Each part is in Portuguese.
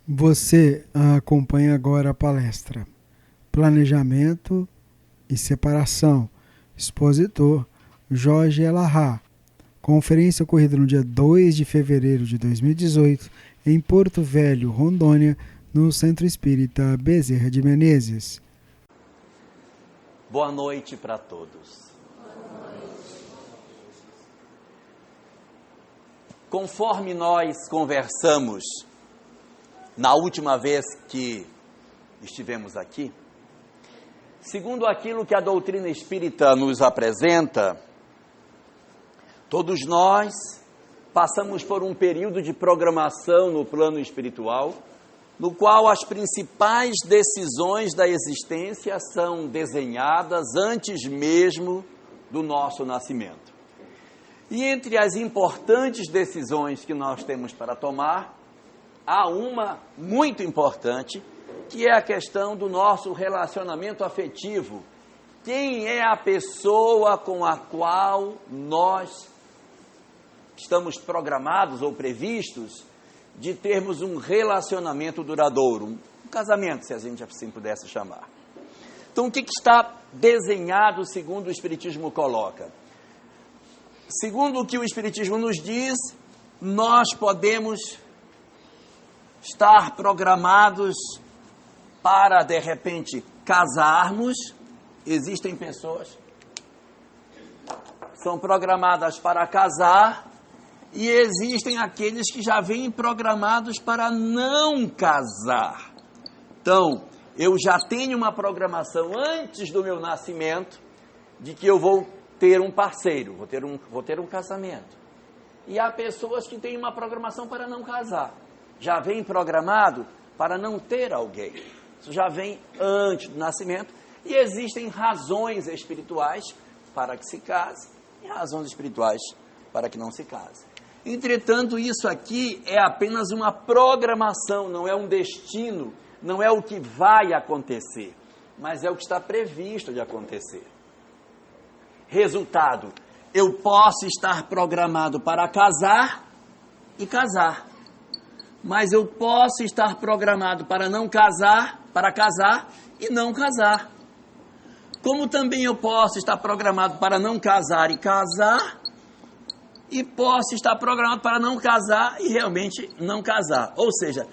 Você acompanha agora a palestra Planejamento e Separação, expositor Jorge Elahá. Conferência ocorrida no dia 2 de fevereiro de 2018 em Porto Velho, Rondônia, no Centro Espírita Bezerra de Menezes. Boa noite para todos. Conforme nós conversamos na última vez que estivemos aqui, segundo aquilo que a doutrina espírita nos apresenta, todos nós passamos por um período de programação no plano espiritual, no qual as principais decisões da existência são desenhadas antes mesmo do nosso nascimento. E entre as importantes decisões que nós temos para tomar, há uma muito importante, que é a questão do nosso relacionamento afetivo. Quem é a pessoa com a qual nós estamos programados ou previstos de termos um relacionamento duradouro, um casamento, se a gente assim pudesse chamar. Então, o que está desenhado segundo o Espiritismo coloca? Segundo o que o Espiritismo nos diz, nós podemos estar programados para, de repente, casarmos. Existem pessoas que são programadas para casar e existem aqueles que já vêm programados para não casar. Então, eu já tenho uma programação antes do meu nascimento de que eu vou ter um parceiro, vou ter um casamento. E há pessoas que têm uma programação para não casar. Já vem programado para não ter alguém. Isso já vem antes do nascimento. E existem razões espirituais para que se case e razões espirituais para que não se case. Entretanto, isso aqui é apenas uma programação, não é um destino, não é o que vai acontecer, mas é o que está previsto de acontecer. Resultado, eu posso estar programado para casar e casar. Mas eu posso estar programado para não casar, para casar e não casar. Como também eu posso estar programado para não casar e casar, e posso estar programado para não casar e realmente não casar. Ou seja,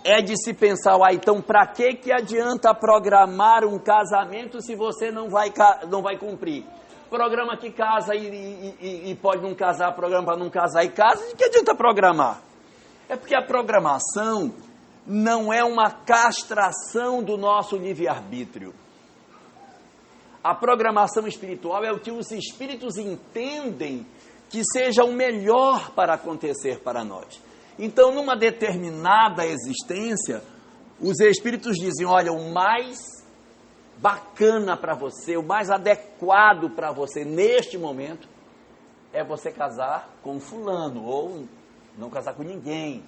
é de se pensar, então para que adianta programar um casamento se você não vai cumprir? Programa que casa e pode não casar, programa para não casar e casa, de que adianta programar? É porque a programação não é uma castração do nosso livre-arbítrio. A programação espiritual é o que os espíritos entendem que seja o melhor para acontecer para nós. Então, numa determinada existência, os espíritos dizem, olha, o mais bacana para você, o mais adequado para você neste momento, é você casar com fulano, ou não casar com ninguém.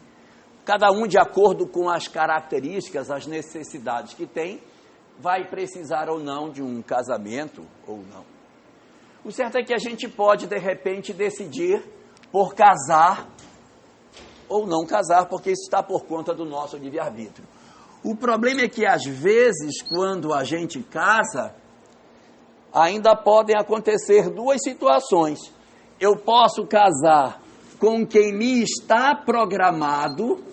Cada um de acordo com as características, as necessidades que tem, vai precisar ou não de um casamento ou não. O certo é que a gente pode, de repente, decidir por casar ou não casar, porque isso está por conta do nosso livre-arbítrio. O problema é que, às vezes, quando a gente casa, ainda podem acontecer duas situações. Eu posso casar com quem me está programado,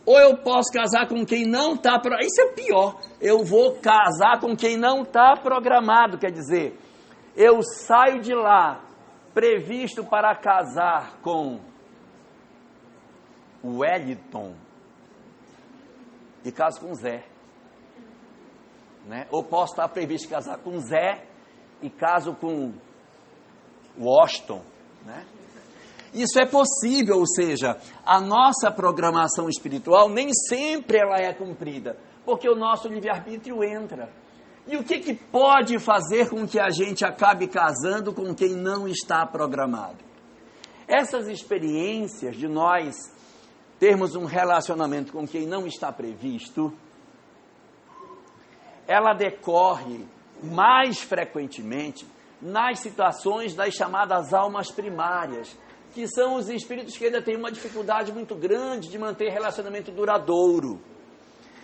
ou eu posso casar com quem não está programado. Isso é pior. Eu vou casar com quem não está programado, quer dizer, eu saio de lá previsto para casar com o Wellington e caso com o Zé. Né? Ou posso estar previsto casar com o Zé e caso com o Washington, né? Isso é possível, ou seja, a nossa programação espiritual nem sempre ela é cumprida, porque o nosso livre-arbítrio entra. E o que pode fazer com que a gente acabe casando com quem não está programado? Essas experiências de nós termos um relacionamento com quem não está previsto, ela decorre mais frequentemente nas situações das chamadas almas primárias, que são os espíritos que ainda têm uma dificuldade muito grande de manter relacionamento duradouro.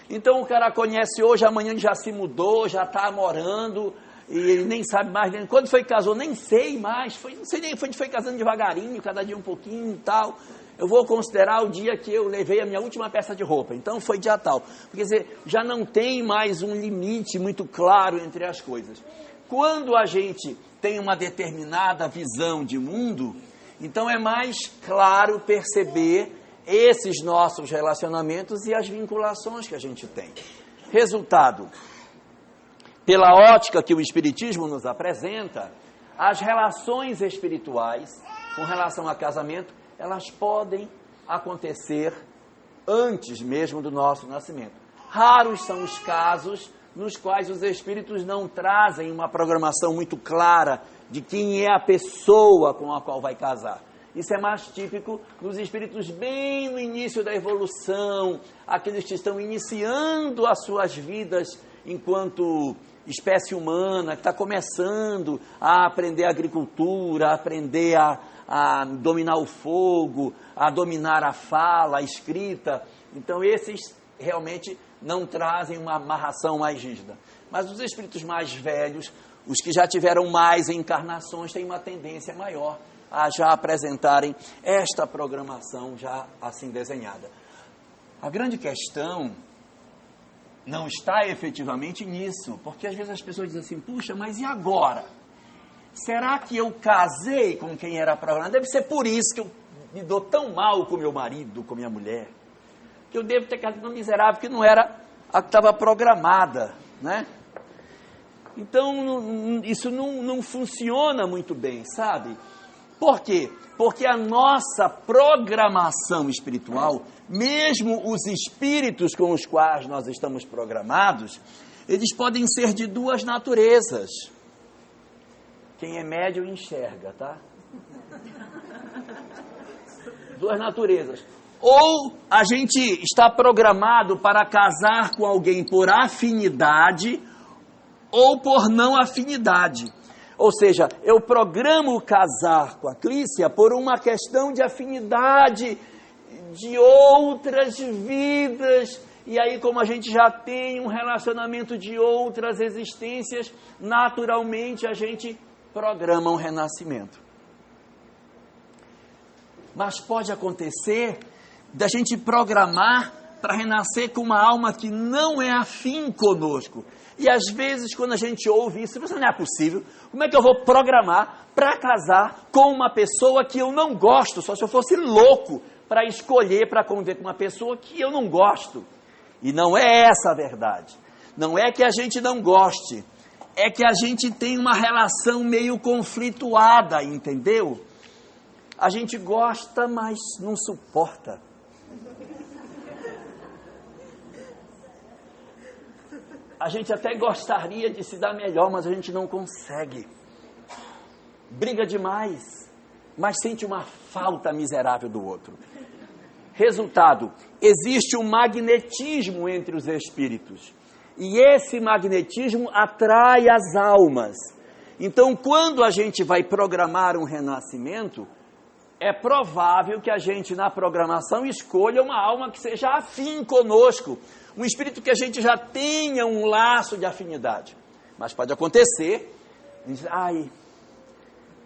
Então o cara conhece hoje, amanhã já se mudou, já está morando, e ele nem sabe mais, quando foi que casou, nem sei mais, não sei nem, foi casando devagarinho, cada dia um pouquinho e tal. Eu vou considerar o dia que eu levei a minha última peça de roupa, então foi dia tal. Quer dizer, já não tem mais um limite muito claro entre as coisas. Quando a gente tem uma determinada visão de mundo, então é mais claro perceber esses nossos relacionamentos e as vinculações que a gente tem. Resultado, pela ótica que o Espiritismo nos apresenta, as relações espirituais com relação a casamento, elas podem acontecer antes mesmo do nosso nascimento. Raros são os casos nos quais os espíritos não trazem uma programação muito clara de quem é a pessoa com a qual vai casar. Isso é mais típico dos espíritos bem no início da evolução, aqueles que estão iniciando as suas vidas enquanto espécie humana, que está começando a aprender a agricultura, a aprender a dominar o fogo, a dominar a fala, a escrita. Então esses realmente não trazem uma amarração mais rígida. Mas os espíritos mais velhos, os que já tiveram mais encarnações, têm uma tendência maior a já apresentarem esta programação já assim desenhada. A grande questão não está efetivamente nisso, porque às vezes as pessoas dizem assim, puxa, mas e agora? Será que eu casei com quem era programado? Deve ser por isso que eu me dou tão mal com meu marido, com minha mulher, que eu devo ter casado com uma miserável que não era a que estava programada, né? Então, isso não funciona muito bem, sabe? Por quê? Porque a nossa programação espiritual, mesmo os espíritos com os quais nós estamos programados, eles podem ser de duas naturezas. Quem é médium enxerga, tá? Duas naturezas. Ou a gente está programado para casar com alguém por afinidade ou por não afinidade. Ou seja, eu programo casar com a Clícia por uma questão de afinidade de outras vidas. E aí, como a gente já tem um relacionamento de outras existências, naturalmente a gente programa um renascimento. Mas pode acontecer da gente programar para renascer com uma alma que não é afim conosco. E às vezes, quando a gente ouve isso, isso não é possível. Como é que eu vou programar para casar com uma pessoa que eu não gosto? Só se eu fosse louco para escolher para conviver com uma pessoa que eu não gosto. E não é essa a verdade. Não é que a gente não goste. É que a gente tem uma relação meio conflituada, entendeu? A gente gosta, mas não suporta. A gente até gostaria de se dar melhor, mas a gente não consegue. Briga demais, mas sente uma falta miserável do outro. Resultado, existe um magnetismo entre os espíritos. E esse magnetismo atrai as almas. Então, quando a gente vai programar um renascimento, é provável que a gente, na programação, escolha uma alma que seja afim conosco. Um espírito que a gente já tenha um laço de afinidade. Mas pode acontecer, ai,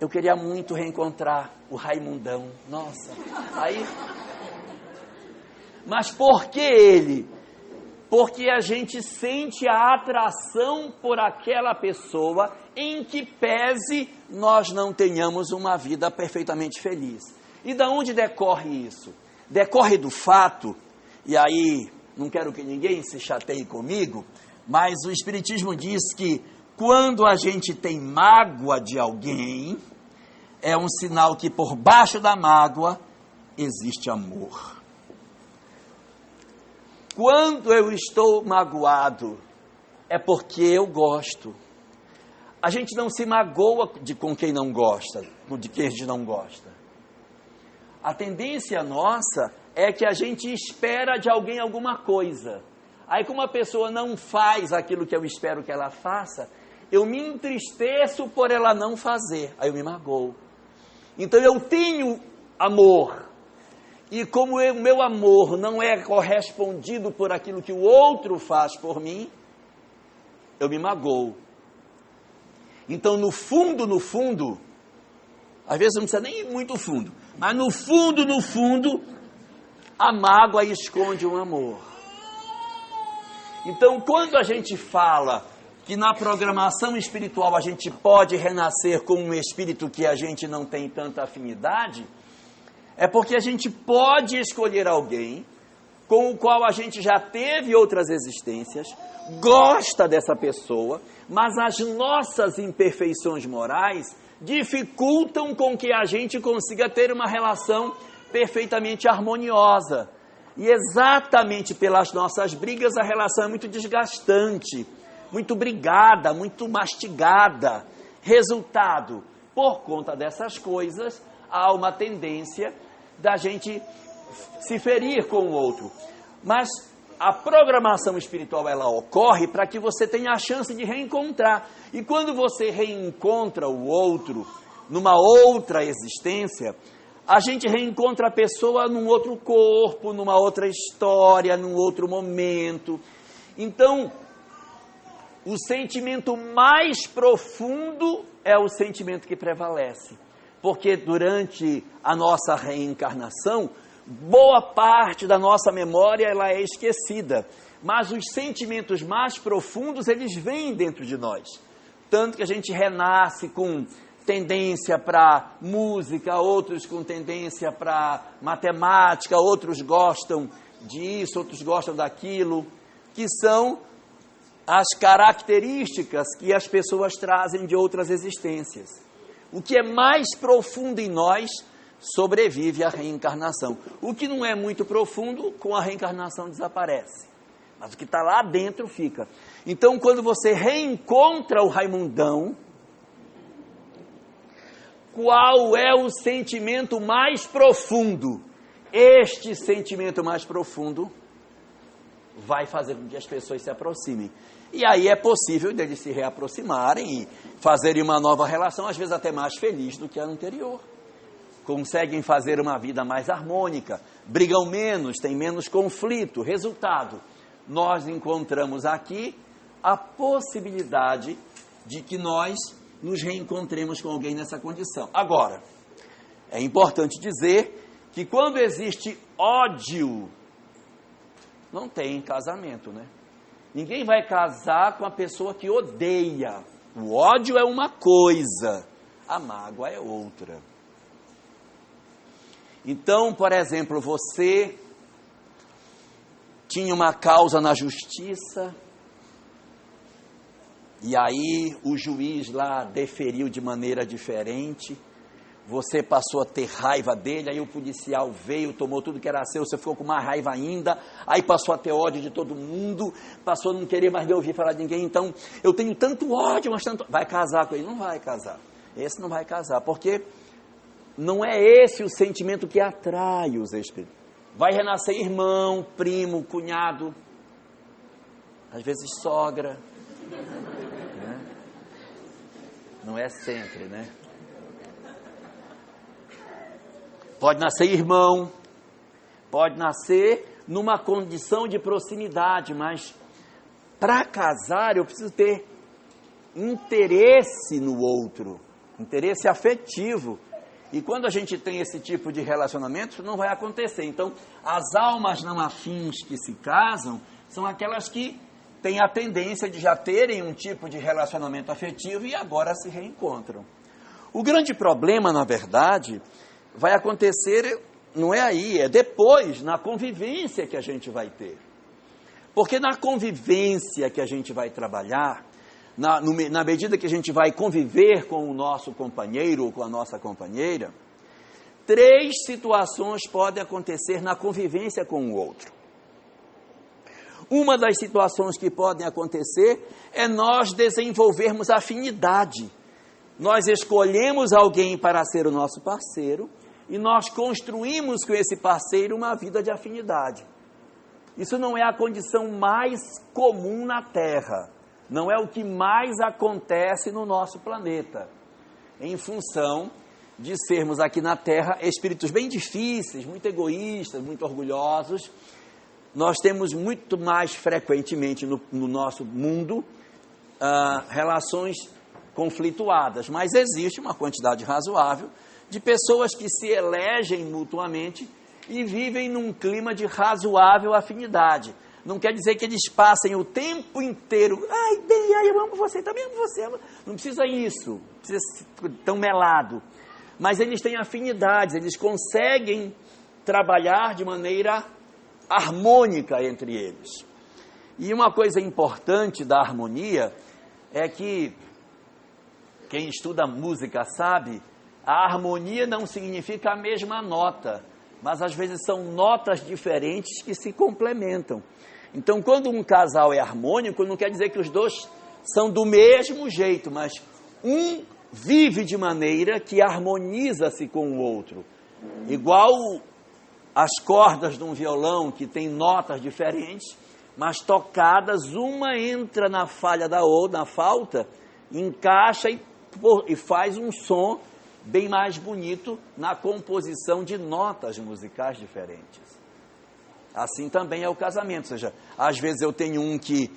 eu queria muito reencontrar o Raimundão, nossa. Aí, mas por que ele? Porque a gente sente a atração por aquela pessoa, em que pese nós não tenhamos uma vida perfeitamente feliz. E da onde decorre isso? Decorre do fato, e aí não quero que ninguém se chateie comigo, mas o Espiritismo diz que quando a gente tem mágoa de alguém, é um sinal que por baixo da mágoa existe amor. Quando eu estou magoado, é porque eu gosto. A gente não se magoa com quem não gosta, de quem a gente não gosta. A tendência nossa é que a gente espera de alguém alguma coisa. Aí, como a pessoa não faz aquilo que eu espero que ela faça, eu me entristeço por ela não fazer. Aí eu me magoo. Então eu tenho amor. E como o meu amor não é correspondido por aquilo que o outro faz por mim, eu me magoo. Então, no fundo, às vezes não precisa nem ir muito fundo, mas no fundo, a mágoa esconde um amor. Então, quando a gente fala que na programação espiritual a gente pode renascer com um espírito que a gente não tem tanta afinidade, é porque a gente pode escolher alguém com o qual a gente já teve outras existências, gosta dessa pessoa, mas as nossas imperfeições morais dificultam com que a gente consiga ter uma relação perfeitamente harmoniosa. E exatamente pelas nossas brigas, a relação é muito desgastante, muito brigada, muito mastigada. Resultado, por conta dessas coisas, há uma tendência da gente se ferir com o outro. Mas a programação espiritual, ela ocorre para que você tenha a chance de reencontrar. E quando você reencontra o outro, numa outra existência, a gente reencontra a pessoa num outro corpo, numa outra história, num outro momento. Então, o sentimento mais profundo é o sentimento que prevalece. Porque durante a nossa reencarnação, boa parte da nossa memória ela é esquecida. Mas os sentimentos mais profundos, eles vêm dentro de nós. Tanto que a gente renasce com tendência para música, outros com tendência para matemática, outros gostam disso, outros gostam daquilo, que são as características que as pessoas trazem de outras existências. O que é mais profundo em nós sobrevive à reencarnação. O que não é muito profundo, com a reencarnação desaparece. Mas o que está lá dentro fica. Então, quando você reencontra o Raimundão, qual é o sentimento mais profundo? Este sentimento mais profundo vai fazer com que as pessoas se aproximem. E aí é possível deles se reaproximarem e fazerem uma nova relação, às vezes até mais feliz do que a anterior. Conseguem fazer uma vida mais harmônica, brigam menos, têm menos conflito. Resultado, nós encontramos aqui a possibilidade de que nós nos reencontremos com alguém nessa condição. Agora, é importante dizer que quando existe ódio, não tem casamento, né? Ninguém vai casar com a pessoa que odeia. O ódio é uma coisa, a mágoa é outra. Então, por exemplo, você tinha uma causa na justiça, e aí o juiz lá deferiu de maneira diferente, você passou a ter raiva dele, aí o policial veio, tomou tudo que era seu, você ficou com mais raiva ainda, aí passou a ter ódio de todo mundo, passou a não querer mais ouvir falar de ninguém, então eu tenho tanto ódio, mas tanto... Vai casar com ele? Não vai casar. Esse não vai casar, porque não é esse o sentimento que atrai os espíritos. Vai renascer irmão, primo, cunhado, às vezes sogra, né? Não é sempre, né? Pode nascer irmão, pode nascer numa condição de proximidade, mas para casar eu preciso ter interesse no outro, interesse afetivo. E quando a gente tem esse tipo de relacionamento, não vai acontecer. Então, as almas não afins que se casam são aquelas que têm a tendência de já terem um tipo de relacionamento afetivo e agora se reencontram. O grande problema, na verdade, vai acontecer, não é aí, é depois, na convivência que a gente vai ter. Porque na convivência que a gente vai trabalhar, na medida que a gente vai conviver com o nosso companheiro ou com a nossa companheira, 3 situações podem acontecer na convivência com o outro. Uma das situações que podem acontecer é nós desenvolvermos afinidade. Nós escolhemos alguém para ser o nosso parceiro e nós construímos com esse parceiro uma vida de afinidade. Isso não é a condição mais comum na Terra. Não é o que mais acontece no nosso planeta, em função de sermos aqui na Terra espíritos bem difíceis, muito egoístas, muito orgulhosos. Nós temos muito mais frequentemente no nosso mundo relações conflituadas, mas existe uma quantidade razoável de pessoas que se elegem mutuamente e vivem num clima de razoável afinidade. Não quer dizer que eles passem o tempo inteiro, eu amo você, também amo você. Não precisa isso, não precisa ser tão melado. Mas eles têm afinidades, eles conseguem trabalhar de maneira harmônica entre eles. E uma coisa importante da harmonia é que, quem estuda música sabe, a harmonia não significa a mesma nota, mas às vezes são notas diferentes que se complementam. Então, quando um casal é harmônico, não quer dizer que os dois são do mesmo jeito, mas um vive de maneira que harmoniza-se com o outro. Igual as cordas de um violão que tem notas diferentes, mas tocadas, uma entra na falha da outra, na falta, encaixa e faz um som bem mais bonito na composição de notas musicais diferentes. Assim também é o casamento, ou seja, às vezes eu tenho um que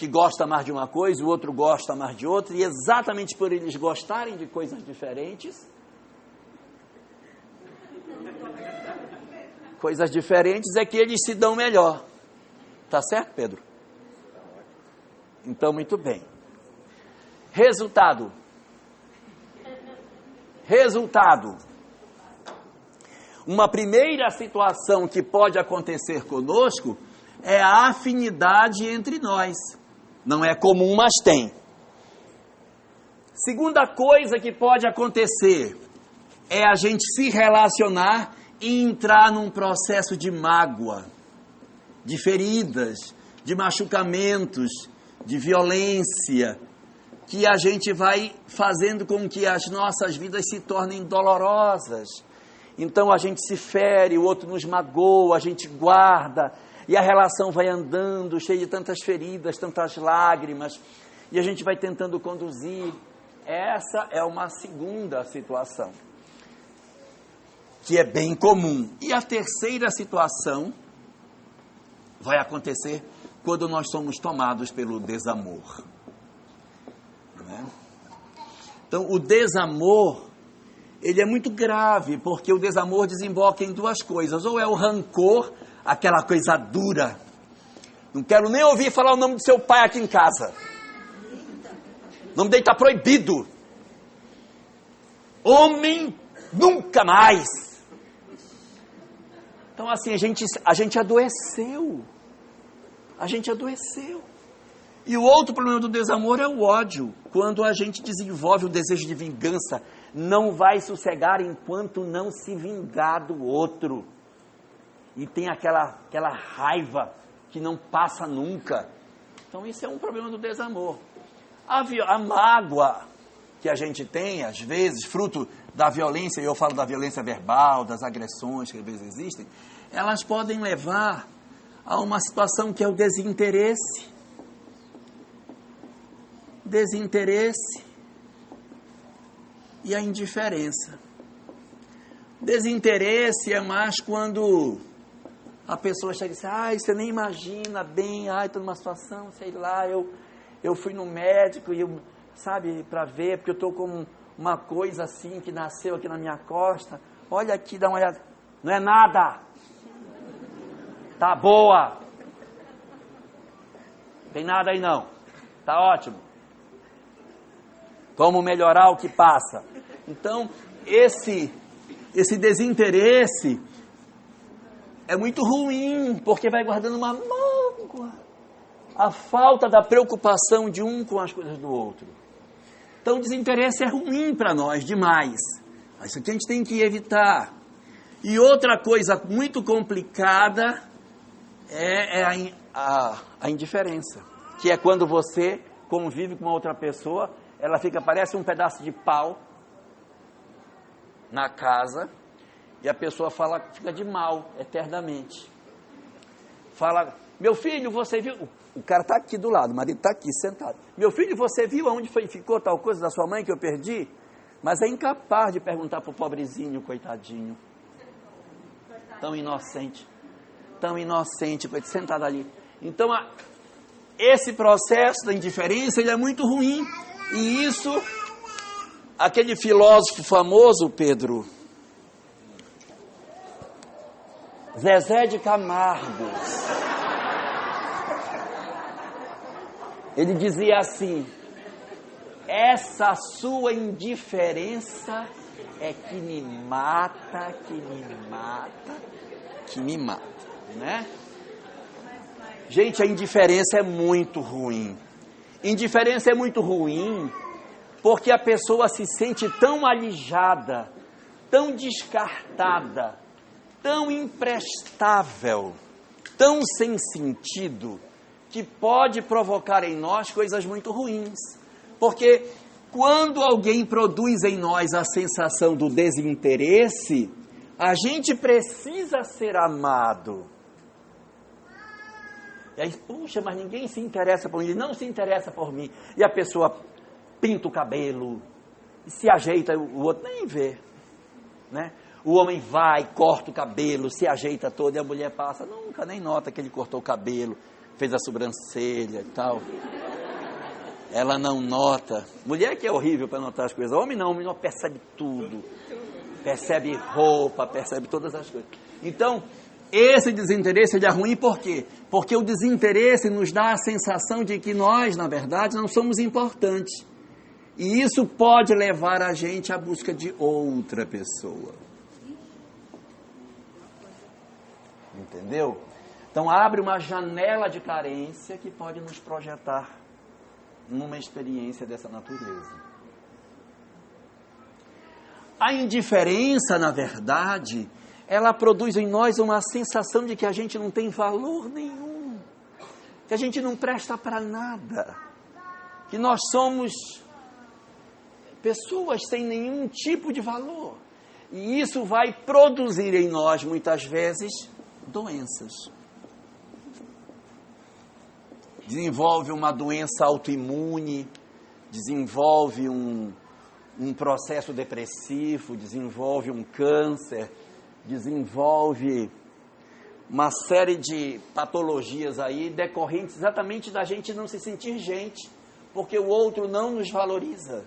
gosta mais de uma coisa, o outro gosta mais de outra, e exatamente por eles gostarem de coisas diferentes, é que eles se dão melhor. Tá certo, Pedro? Então, muito bem. Resultado. Uma primeira situação que pode acontecer conosco é a afinidade entre nós. Não é comum, mas tem. Segunda coisa que pode acontecer é a gente se relacionar e entrar num processo de mágoa, de feridas, de machucamentos, de violência, que a gente vai fazendo com que as nossas vidas se tornem dolorosas. Então a gente se fere, o outro nos magoa, a gente guarda, e a relação vai andando, cheia de tantas feridas, tantas lágrimas, e a gente vai tentando conduzir. Essa é uma segunda situação, que é bem comum. E a terceira situação vai acontecer quando nós somos tomados pelo desamor. Né? Então, o desamor, ele é muito grave, porque o desamor desemboca em duas coisas. Ou é o rancor, aquela coisa dura. Não quero nem ouvir falar o nome do seu pai aqui em casa. O nome dele está proibido. Homem, nunca mais. Então, assim, a gente adoeceu. A gente adoeceu. E o outro problema do desamor é o ódio. Quando a gente desenvolve o desejo de vingança, não vai sossegar enquanto não se vingar do outro. E tem aquela raiva que não passa nunca. Então, isso é um problema do desamor. A mágoa que a gente tem, às vezes, fruto da violência, e eu falo da violência verbal, das agressões que às vezes existem, elas podem levar a uma situação que é o desinteresse. Desinteresse e a indiferença. Desinteresse é mais quando a pessoa chega e diz, você nem imagina bem, estou numa situação, sei lá, eu fui no médico, para ver, porque eu estou com uma coisa assim que nasceu aqui na minha costa, olha aqui, dá uma olhada, não é nada, tá boa, tem nada aí não, tá ótimo, vamos melhorar o que passa. Então, esse desinteresse é muito ruim, porque vai guardando uma mágoa, a falta da preocupação de um com as coisas do outro. Então, o desinteresse é ruim para nós, demais. Isso aqui a gente tem que evitar. E outra coisa muito complicada é a indiferença, que é quando você convive com uma outra pessoa, ela parece um pedaço de pau na casa, e a pessoa fica de mal eternamente. Fala, meu filho, você viu? O cara está aqui do lado, o marido está aqui sentado. Meu filho, você viu aonde ficou tal coisa da sua mãe que eu perdi? mas é incapaz de perguntar para o pobrezinho, coitadinho, tão inocente, sentado ali. Então, esse processo da indiferença, ele é muito ruim, e isso, aquele filósofo famoso, Pedro, Zezé de Camargo, ele dizia assim: essa sua indiferença é que me mata, né? Gente, a indiferença é muito ruim. Indiferença é muito ruim porque a pessoa se sente tão alijada, tão descartada, tão imprestável, tão sem sentido, que pode provocar em nós coisas muito ruins. Porque quando alguém produz em nós a sensação do desinteresse, a gente precisa ser amado. E aí, puxa, mas ninguém se interessa por mim, ele não se interessa por mim. E a pessoa pinta o cabelo, se ajeita, o outro nem vê, né? O homem vai, corta o cabelo, se ajeita todo, e a mulher passa, nunca nem nota que ele cortou o cabelo, fez a sobrancelha e tal. Ela não nota. Mulher que é horrível para notar as coisas. Homem não percebe tudo. Percebe roupa, percebe todas as coisas. Então, esse desinteresse ele é ruim por quê? Porque o desinteresse nos dá a sensação de que nós, na verdade, não somos importantes. E isso pode levar a gente à busca de outra pessoa. Entendeu? Então, abre uma janela de carência que pode nos projetar numa experiência dessa natureza. A indiferença, na verdade, ela produz em nós uma sensação de que a gente não tem valor nenhum, que a gente não presta para nada, que nós somos pessoas sem nenhum tipo de valor. E isso vai produzir em nós, muitas vezes, doenças. Desenvolve uma doença autoimune, desenvolve um processo depressivo, desenvolve um câncer, desenvolve uma série de patologias aí decorrentes exatamente da gente não se sentir gente, porque o outro não nos valoriza.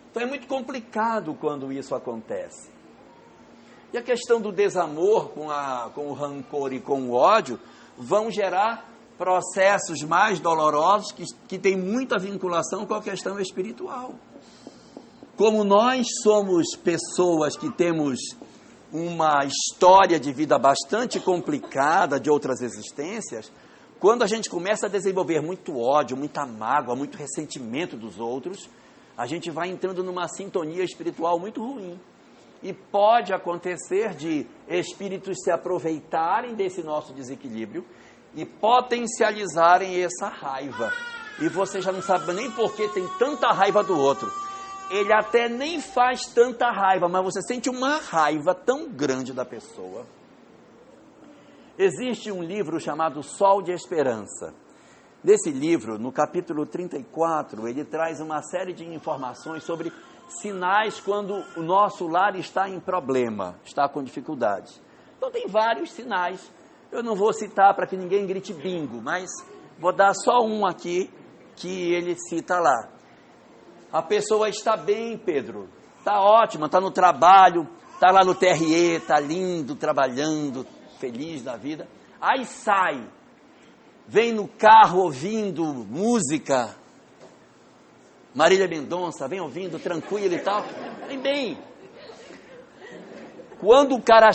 Então é muito complicado quando isso acontece. E a questão do desamor com o rancor e com o ódio vão gerar processos mais dolorosos que têm muita vinculação com a questão espiritual. Como nós somos pessoas que temos uma história de vida bastante complicada de outras existências, quando a gente começa a desenvolver muito ódio, muita mágoa, muito ressentimento dos outros, a gente vai entrando numa sintonia espiritual muito ruim. E pode acontecer de espíritos se aproveitarem desse nosso desequilíbrio e potencializarem essa raiva. E você já não sabe nem por que tem tanta raiva do outro. Ele até nem faz tanta raiva, mas você sente uma raiva tão grande da pessoa. Existe um livro chamado Sol de Esperança. Nesse livro, no capítulo 34, ele traz uma série de informações sobre sinais quando o nosso lar está em problema, está com dificuldade. Então tem vários sinais. Eu não vou citar para que ninguém grite bingo, mas vou dar só um aqui que ele cita lá. A pessoa está bem, Pedro, está ótima, está no trabalho, está lá no TRE, está lindo, trabalhando, feliz da vida. Aí sai, vem no carro ouvindo música, Marília Mendonça, vem ouvindo, tranquilo e tal, vem bem. Quando o cara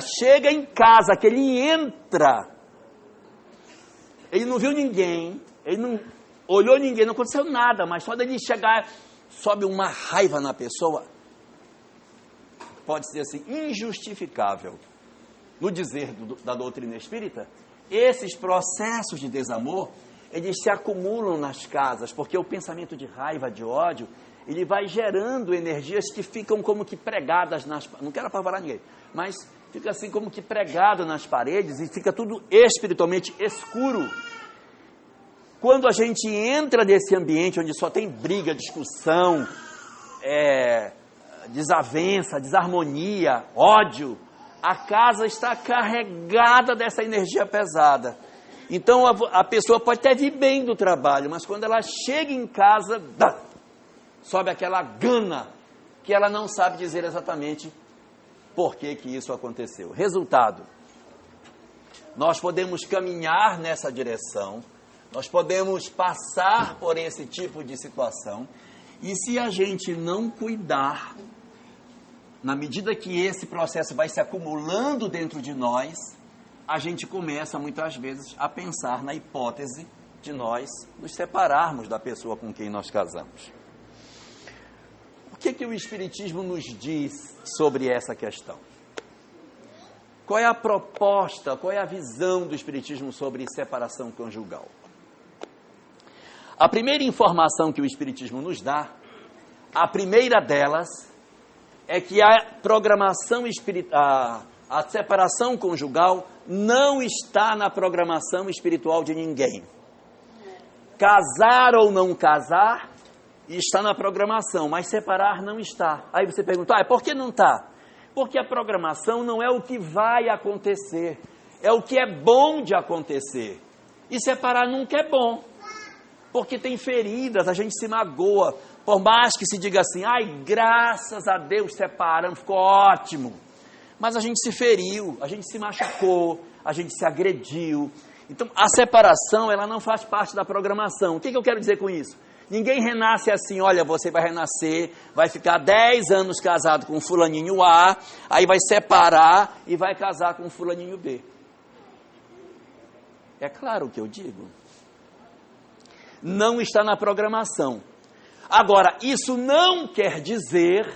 chega em casa, que ele entra, ele não viu ninguém, ele não olhou ninguém, não aconteceu nada, mas só dele chegar, sobe uma raiva na pessoa, pode ser assim, injustificável. No dizer da doutrina espírita, esses processos de desamor, eles se acumulam nas casas, porque o pensamento de raiva, de ódio, ele vai gerando energias que ficam como que pregadas nas... Não quero apavorar ninguém, mas fica assim como que pregado nas paredes e fica tudo espiritualmente escuro. quando a gente entra nesse ambiente onde só tem briga, discussão, desavença, desarmonia, ódio, a casa está carregada dessa energia pesada. Então a pessoa pode até vir bem do trabalho, mas quando ela chega em casa, sobe aquela gana que ela não sabe dizer exatamente por que isso aconteceu. Resultado, nós podemos caminhar nessa direção, nós podemos passar por esse tipo de situação, e se a gente não cuidar, na medida que esse processo vai se acumulando dentro de nós, a gente começa muitas vezes a pensar na hipótese de nós nos separarmos da pessoa com quem nós casamos. O que o Espiritismo nos diz sobre essa questão? Qual é a proposta, qual é a visão do Espiritismo sobre separação conjugal? A primeira informação que o Espiritismo nos dá, a primeira delas, é que a programação espiritual, a separação conjugal não está na programação espiritual de ninguém. Casar ou não casar está na programação, mas separar não está. Aí você pergunta, por que não está? Porque a programação não é o que vai acontecer, é o que é bom de acontecer. E separar nunca é bom, porque tem feridas, a gente se magoa. Por mais que se diga assim, graças a Deus separamos, ficou ótimo. Mas a gente se feriu, a gente se machucou, a gente se agrediu. Então, a separação, ela não faz parte da programação. O que eu quero dizer com isso? Ninguém renasce assim, olha, você vai renascer, vai ficar 10 anos casado com fulaninho A, aí vai separar e vai casar com fulaninho B. É claro o que eu digo. Não está na programação. Agora, isso não quer dizer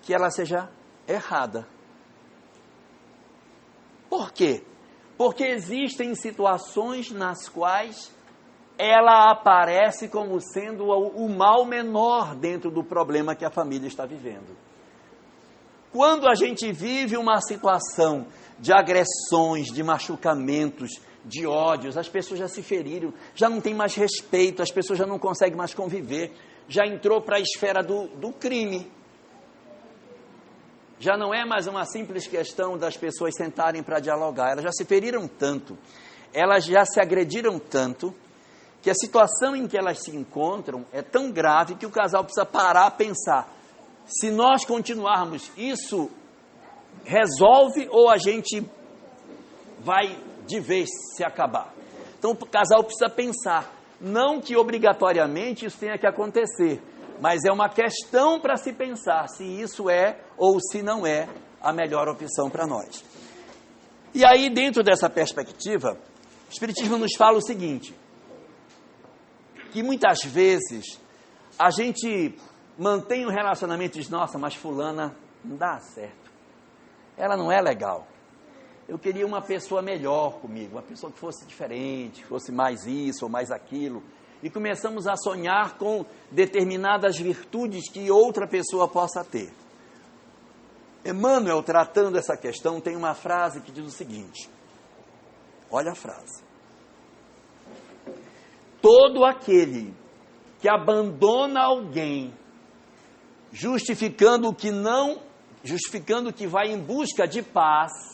que ela seja errada. Por quê? Porque existem situações nas quais ela aparece como sendo o mal menor dentro do problema que a família está vivendo. Quando a gente vive uma situação de agressões, de machucamentos, de ódios, as pessoas já se feriram, já não tem mais respeito, as pessoas já não conseguem mais conviver, já entrou para a esfera do crime. Já não é mais uma simples questão das pessoas sentarem para dialogar, elas já se feriram tanto, elas já se agrediram tanto, que a situação em que elas se encontram é tão grave que o casal precisa parar a pensar, se nós continuarmos, isso resolve ou a gente vai de vez se acabar? Então o casal precisa pensar, não que obrigatoriamente isso tenha que acontecer, mas é uma questão para se pensar se isso é ou se não é a melhor opção para nós. E aí, dentro dessa perspectiva, o Espiritismo nos fala o seguinte, que muitas vezes a gente mantém um relacionamento e diz, nossa, mas fulana não dá certo, ela não é legal. Eu queria uma pessoa melhor comigo, uma pessoa que fosse diferente, fosse mais isso ou mais aquilo. E começamos a sonhar com determinadas virtudes que outra pessoa possa ter. Emmanuel, tratando essa questão, tem uma frase que diz o seguinte, olha a frase. Todo aquele que abandona alguém, justificando que vai em busca de paz,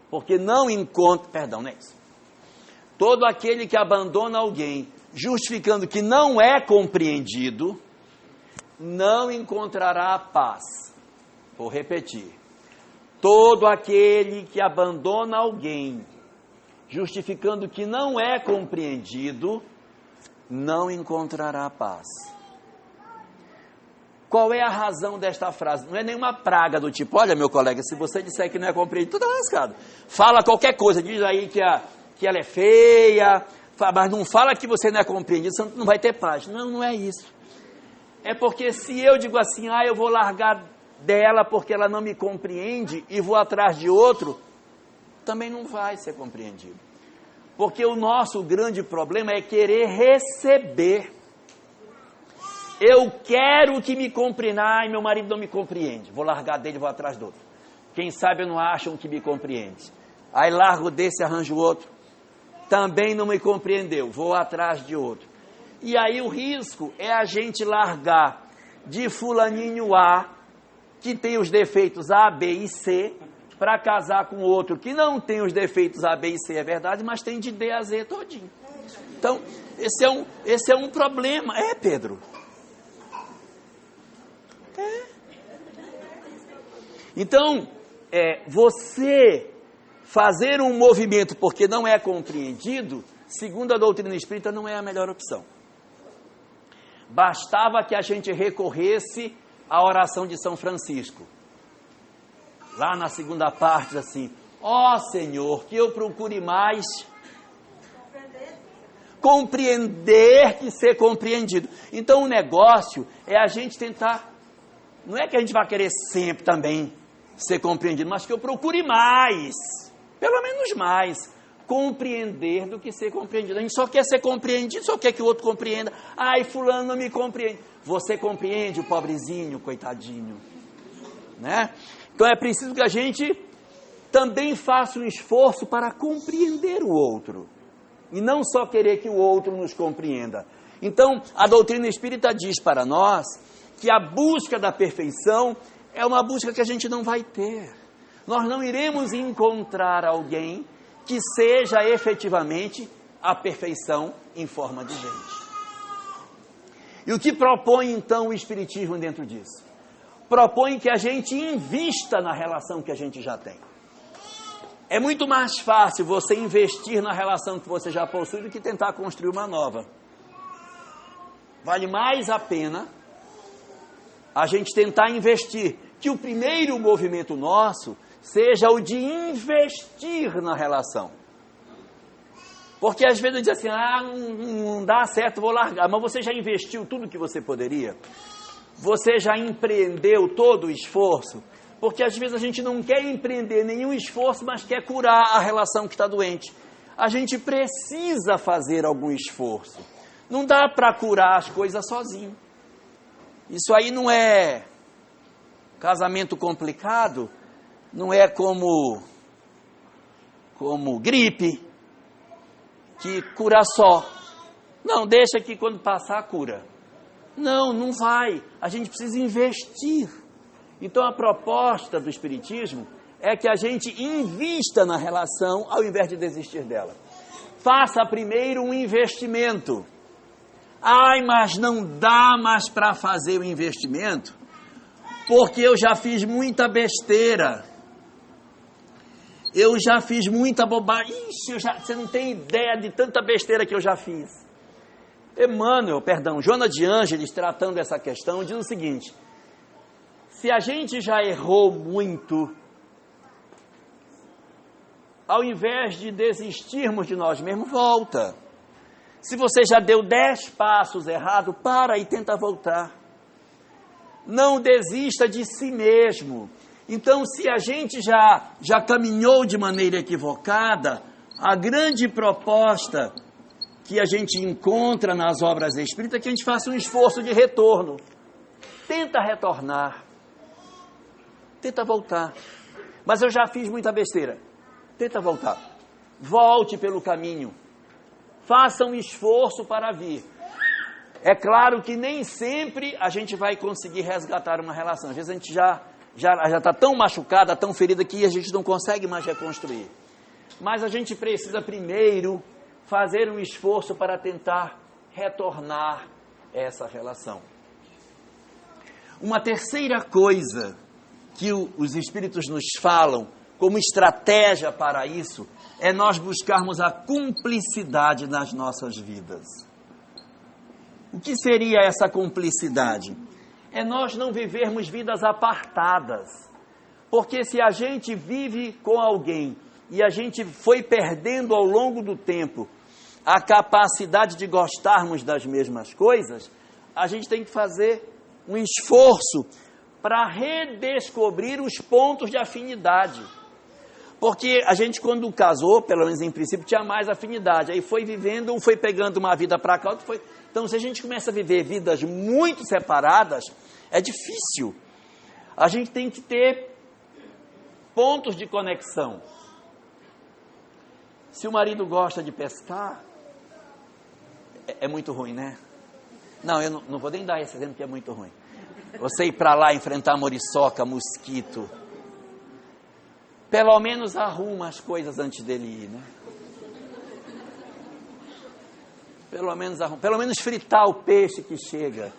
porque não encontra, não é isso. Todo aquele que abandona alguém, justificando que não é compreendido, não encontrará paz. Vou repetir. Todo aquele que abandona alguém, justificando que não é compreendido, não encontrará paz. Qual é a razão desta frase? Não é nenhuma praga do tipo, olha meu colega, se você disser que não é compreendido, tudo é lascado. Fala qualquer coisa, diz aí que ela é feia, mas não fala que você não é compreendido, você não vai ter paz. Não, não é isso. É porque se eu digo assim, eu vou largar dela porque ela não me compreende e vou atrás de outro, também não vai ser compreendido. Porque o nosso grande problema é querer receber. Eu quero que me compreenda, meu marido não me compreende, vou largar dele e vou atrás do outro. Quem sabe eu não acho um que me compreende. Aí largo desse, arranjo outro. também não me compreendeu, vou atrás de outro. E aí o risco é a gente largar de fulaninho A, que tem os defeitos A, B e C, para casar com outro que não tem os defeitos A, B e C, é verdade, mas tem de D a Z todinho. Então, esse é um problema. É, Pedro? É. Então, você fazer um movimento porque não é compreendido, segundo a doutrina espírita, não é a melhor opção. Bastava que a gente recorresse à oração de São Francisco. Lá na segunda parte, assim, ó Senhor, que eu procure mais compreender que ser compreendido. Então o negócio é a gente tentar, não é que a gente vai querer sempre também ser compreendido, mas que eu procure mais, pelo menos mais, compreender do que ser compreendido. A gente só quer ser compreendido, só quer que o outro compreenda. Ai, fulano não me compreende. Você compreende o pobrezinho, coitadinho, né? Então é preciso que a gente também faça um esforço para compreender o outro, e não só querer que o outro nos compreenda. Então, a doutrina espírita diz para nós que a busca da perfeição é uma busca que a gente não vai ter. Nós não iremos encontrar alguém que seja efetivamente a perfeição em forma de gente. E o que propõe então o Espiritismo dentro disso? Propõe que a gente invista na relação que a gente já tem. É muito mais fácil você investir na relação que você já possui do que tentar construir uma nova. Vale mais a pena a gente tentar investir, que o primeiro movimento nosso seja o de investir na relação. Porque às vezes eu diz assim, não dá certo, vou largar. Mas você já investiu tudo que você poderia? Você já empreendeu todo o esforço? Porque às vezes a gente não quer empreender nenhum esforço, mas quer curar a relação que está doente. A gente precisa fazer algum esforço. Não dá para curar as coisas sozinho. Isso aí não é casamento complicado, não é como gripe, que cura só. Não, deixa que quando passar, cura. Não vai. A gente precisa investir. Então, a proposta do Espiritismo é que a gente invista na relação ao invés de desistir dela. Faça primeiro um investimento. Mas não dá mais para fazer o investimento, porque eu já fiz muita besteira. Eu já fiz muita bobagem. Você não tem ideia de tanta besteira que eu já fiz. Joana de Ângeles, tratando essa questão, diz o seguinte: se a gente já errou muito, ao invés de desistirmos de nós mesmos, volta. Se você já deu 10 passos errados, para e tenta voltar. Não desista de si mesmo. Então, se a gente já caminhou de maneira equivocada, a grande proposta que a gente encontra nas obras espíritas é que a gente faça um esforço de retorno. Tenta retornar. Tenta voltar. Mas eu já fiz muita besteira. Tenta voltar. Volte pelo caminho. Faça um esforço para vir. É claro que nem sempre a gente vai conseguir resgatar uma relação. Às vezes a gente já está tão machucada, tão ferida, que a gente não consegue mais reconstruir. Mas a gente precisa primeiro fazer um esforço para tentar retornar essa relação. Uma terceira coisa que os Espíritos nos falam como estratégia para isso é nós buscarmos a cumplicidade nas nossas vidas. O que seria essa cumplicidade? É nós não vivermos vidas apartadas. Porque se a gente vive com alguém e a gente foi perdendo ao longo do tempo a capacidade de gostarmos das mesmas coisas, a gente tem que fazer um esforço para redescobrir os pontos de afinidade. Porque a gente, quando casou, pelo menos em princípio, tinha mais afinidade. Aí foi vivendo, um foi pegando uma vida para cá, outro foi... Então, se a gente começa a viver vidas muito separadas, é difícil. A gente tem que ter pontos de conexão. Se o marido gosta de pescar, é muito ruim, né? Não, eu não vou nem dar esse exemplo, que é muito ruim. Você ir para lá enfrentar muriçoca, mosquito, pelo menos arruma as coisas antes dele ir, né? Pelo menos fritar o peixe que chega,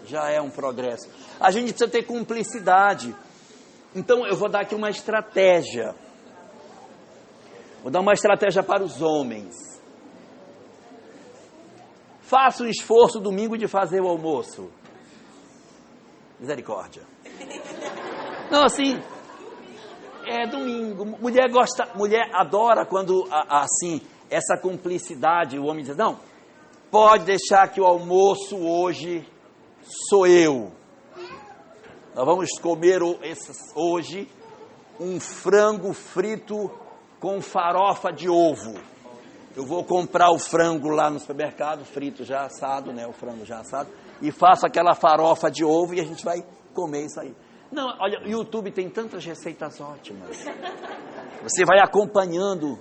já é um progresso. A gente precisa ter cumplicidade. Então eu vou dar aqui uma estratégia. Vou dar uma estratégia para os homens. Faça um esforço domingo de fazer o almoço. Misericórdia. Não, assim, é domingo. Mulher adora quando, assim, essa cumplicidade, o homem diz, não, pode deixar que o almoço hoje sou eu. Nós vamos comer hoje um frango frito com farofa de ovo. Eu vou comprar o frango lá no supermercado, frito já assado, né, o frango já assado, e faço aquela farofa de ovo e a gente vai comer isso aí. Não, olha, o YouTube tem tantas receitas ótimas. Você vai acompanhando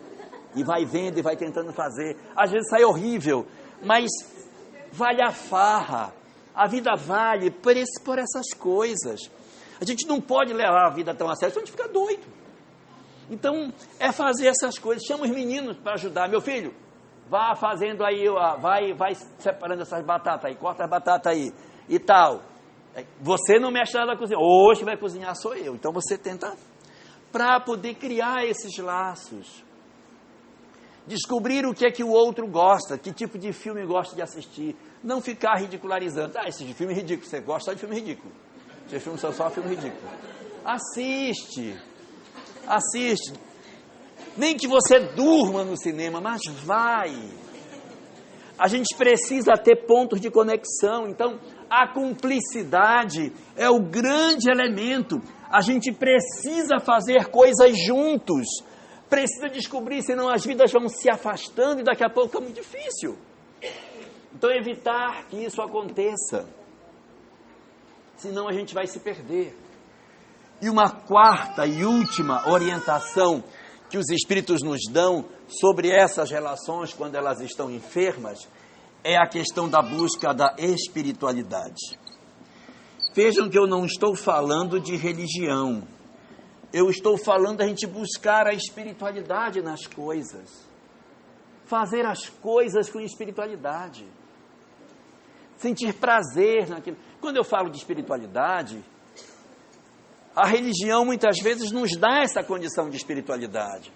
e vai vendo e vai tentando fazer. Às vezes sai horrível, mas vale a farra. A vida vale por essas coisas. A gente não pode levar a vida tão a sério, senão a gente fica doido. Então, é fazer essas coisas. Chama os meninos para ajudar. Meu filho, vá fazendo aí, vai separando essas batatas aí, corta as batatas aí e tal. Você não mexe nada na cozinha. Hoje vai cozinhar sou eu. Então você tenta, para poder criar esses laços. Descobrir o que é que o outro gosta, que tipo de filme gosta de assistir. Não ficar ridicularizando. Esse filme é ridículo. Você gosta de filme ridículo. Esse filme só filme ridículo. Assiste. Nem que você durma no cinema, mas vai. A gente precisa ter pontos de conexão. Então, a cumplicidade é o grande elemento. A gente precisa fazer coisas juntos. Precisa descobrir, senão as vidas vão se afastando e daqui a pouco é muito difícil. Então, evitar que isso aconteça. Senão a gente vai se perder. E uma quarta e última orientação que os Espíritos nos dão sobre essas relações quando elas estão enfermas é a questão da busca da espiritualidade. Vejam que eu não estou falando de religião. Eu estou falando da gente buscar a espiritualidade nas coisas. Fazer as coisas com espiritualidade. Sentir prazer naquilo. Quando eu falo de espiritualidade, a religião muitas vezes nos dá essa condição de espiritualidade.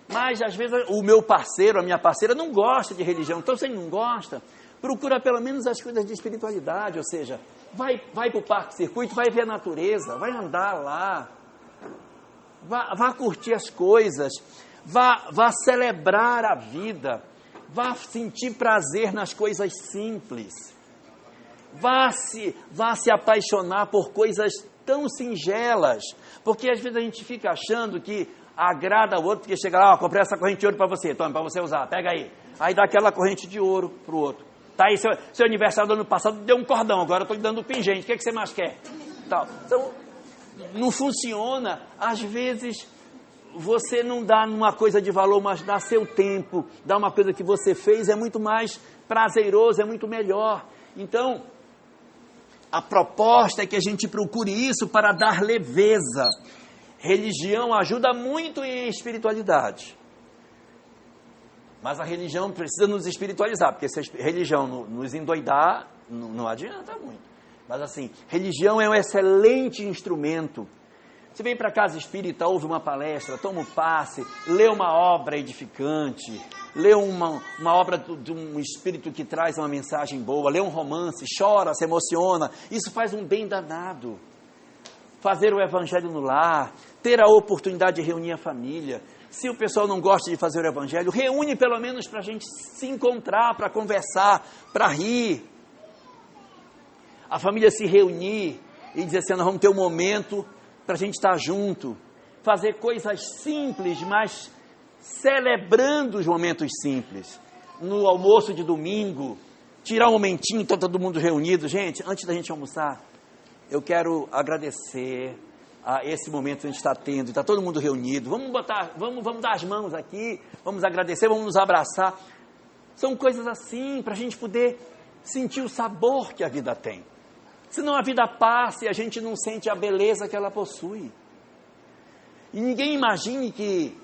Mas às vezes o meu parceiro, a minha parceira não gosta de religião. Então se ele não gosta, procura pelo menos as coisas de espiritualidade. Ou seja, vai para o parque circuito, vai ver a natureza, vai andar lá. Vá curtir as coisas. Vá celebrar a vida. Vá sentir prazer nas coisas simples. Vá se apaixonar por coisas tão singelas, porque às vezes a gente fica achando que agrada ao outro, porque chega lá, comprei essa corrente de ouro para você, toma, para você usar, pega aí dá aquela corrente de ouro para o outro, tá aí, seu aniversário do ano passado deu um cordão, agora eu estou lhe dando um pingente, o que você mais quer? Então, não funciona, às vezes você não dá uma coisa de valor, mas dá seu tempo, dá uma coisa que você fez, é muito mais prazeroso, é muito melhor. Então, a proposta é que a gente procure isso para dar leveza. Religião ajuda muito em espiritualidade. Mas a religião precisa nos espiritualizar, porque se a religião nos endoidar, não adianta muito. Mas assim, religião é um excelente instrumento. Você vem para a casa espírita, ouve uma palestra, toma um passe, lê uma obra edificante, lê uma obra de um espírito que traz uma mensagem boa, lê um romance, chora, se emociona, isso faz um bem danado. Fazer o evangelho no lar, ter a oportunidade de reunir a família. Se o pessoal não gosta de fazer o evangelho, reúne pelo menos para a gente se encontrar, para conversar, para rir. A família se reunir e dizer assim, nós vamos ter um momento para a gente estar junto, fazer coisas simples, mas celebrando os momentos simples. No almoço de domingo, tirar um momentinho, está todo mundo reunido. Gente, antes da gente almoçar, eu quero agradecer esse momento que a gente está tendo, está todo mundo reunido. Vamos dar as mãos aqui, vamos agradecer, vamos nos abraçar. São coisas assim, para a gente poder sentir o sabor que a vida tem. Senão a vida passa e a gente não sente a beleza que ela possui. E ninguém imagine que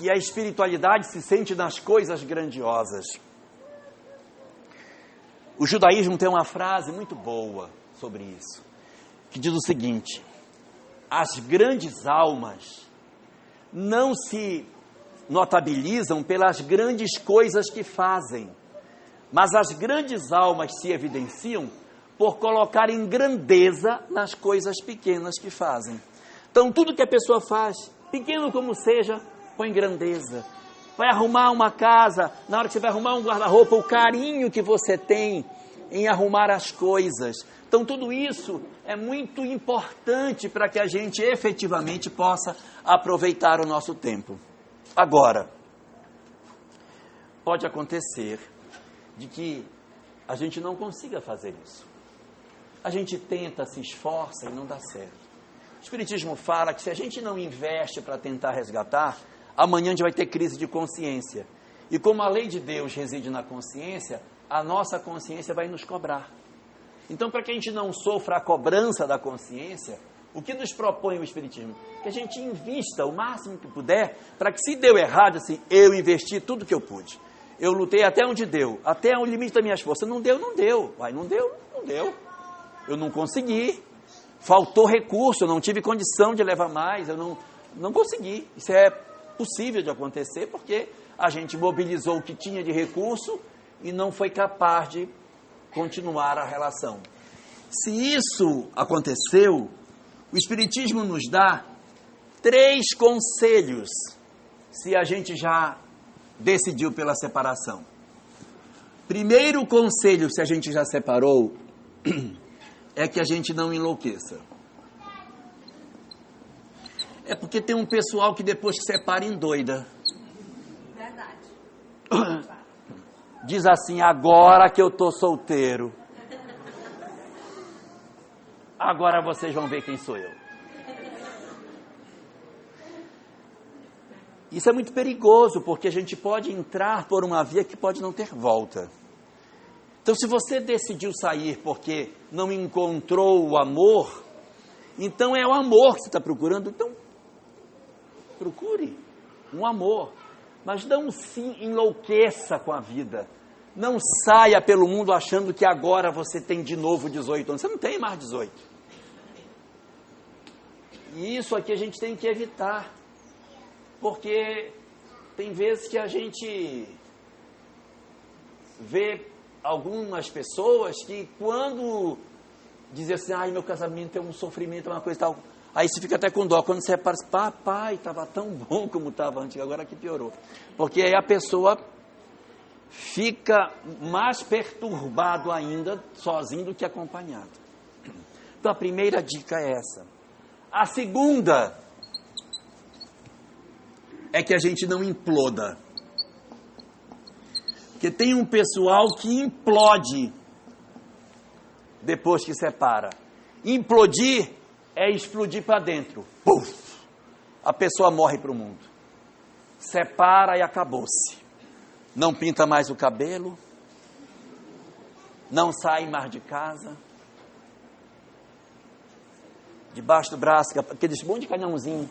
a espiritualidade se sente nas coisas grandiosas. O judaísmo tem uma frase muito boa sobre isso, que diz o seguinte: as grandes almas não se notabilizam pelas grandes coisas que fazem, mas as grandes almas se evidenciam por colocarem grandeza nas coisas pequenas que fazem. Então, tudo que a pessoa faz, pequeno como seja, põe grandeza. Vai arrumar uma casa, na hora que você vai arrumar um guarda-roupa, o carinho que você tem em arrumar as coisas. Então, tudo isso é muito importante para que a gente efetivamente possa aproveitar o nosso tempo. Agora, pode acontecer de que a gente não consiga fazer isso. A gente tenta, se esforça e não dá certo. O Espiritismo fala que se a gente não investe para tentar resgatar, amanhã a gente vai ter crise de consciência. E como a lei de Deus reside na consciência, a nossa consciência vai nos cobrar. Então, para que a gente não sofra a cobrança da consciência, o que nos propõe o Espiritismo? Que a gente invista o máximo que puder, para que se deu errado, assim, eu investi tudo que eu pude. Eu lutei até onde deu, até o limite das minhas forças. Não deu, não deu. Vai, não deu, não deu. Eu não consegui. Faltou recurso, eu não tive condição de levar mais, eu não consegui. Isso é possível de acontecer, porque a gente mobilizou o que tinha de recurso e não foi capaz de continuar a relação. Se isso aconteceu, o Espiritismo nos dá 3 conselhos, se a gente já decidiu pela separação. Primeiro conselho, se a gente já separou, é que a gente não enlouqueça. É porque tem um pessoal que depois que separa endoida. Verdade. Diz assim: agora que eu estou solteiro, agora vocês vão ver quem sou eu. Isso é muito perigoso, porque a gente pode entrar por uma via que pode não ter volta. Então, se você decidiu sair porque não encontrou o amor, então é o amor que você está procurando. Então, procure um amor, mas não se enlouqueça com a vida. Não saia pelo mundo achando que agora você tem de novo 18 anos. Você não tem mais 18. E isso aqui a gente tem que evitar, porque tem vezes que a gente vê algumas pessoas que quando dizem assim: ai, meu casamento é um sofrimento, é uma coisa e tal, aí você fica até com dó. Quando você repara, papai, estava tão bom como estava antes, agora que piorou. Porque aí a pessoa fica mais perturbado ainda, sozinho, do que acompanhado. Então a primeira dica é essa. A segunda é que a gente não imploda. Porque tem um pessoal que implode depois que separa. Implodir é explodir para dentro. Puf! A pessoa morre para o mundo. Separa e acabou-se. Não pinta mais o cabelo. Não sai mais de casa. Debaixo do braço, aqueles monte de canhãozinho.